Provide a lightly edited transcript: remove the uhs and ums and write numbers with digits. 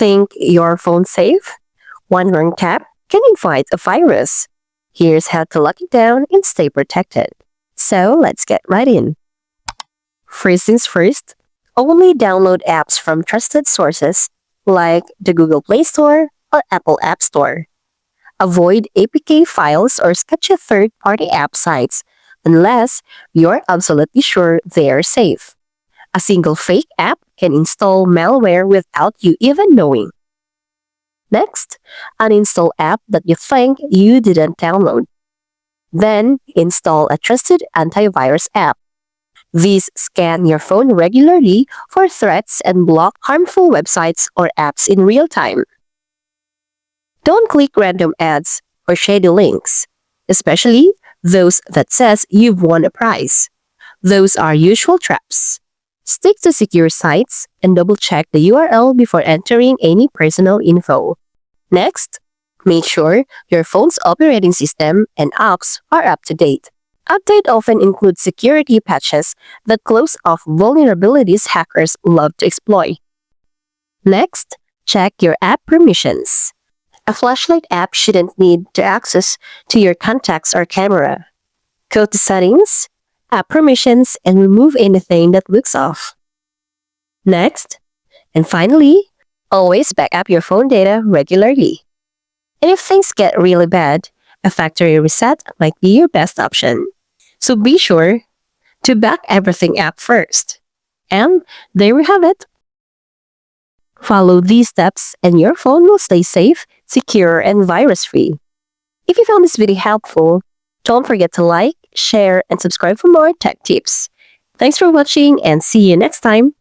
Think your phone safe? One wrong tap can invite a virus. Here's how to lock it down and stay protected. So let's get right in. First things first, only download apps from trusted sources like the Google Play Store or Apple App Store. Avoid APK files or sketchy third-party app sites unless you're absolutely sure they're safe. A single fake app can install malware without you even knowing. Next, uninstall app that you think you didn't download. Then, install a trusted antivirus app. These scan your phone regularly for threats and block harmful websites or apps in real time. Don't click random ads or shady links, especially those that says you've won a prize. Those are usual traps. Stick to secure sites and double-check the URL before entering any personal info. Next, make sure your phone's operating system and apps are up to date. Update often includes security patches that close off vulnerabilities hackers love to exploit. Next, check your app permissions. A flashlight app shouldn't need to access to your contacts or camera. Go to Settings, App Permissions, and remove anything that looks off. Next, and finally, always back up your phone data regularly. And if things get really bad, a factory reset might be your best option. So be sure to back everything up first. And there we have it. Follow these steps and your phone will stay safe, secure, and virus-free. If you found this video helpful, don't forget to like, share, and subscribe for more tech tips. Thanks for watching and see you next time.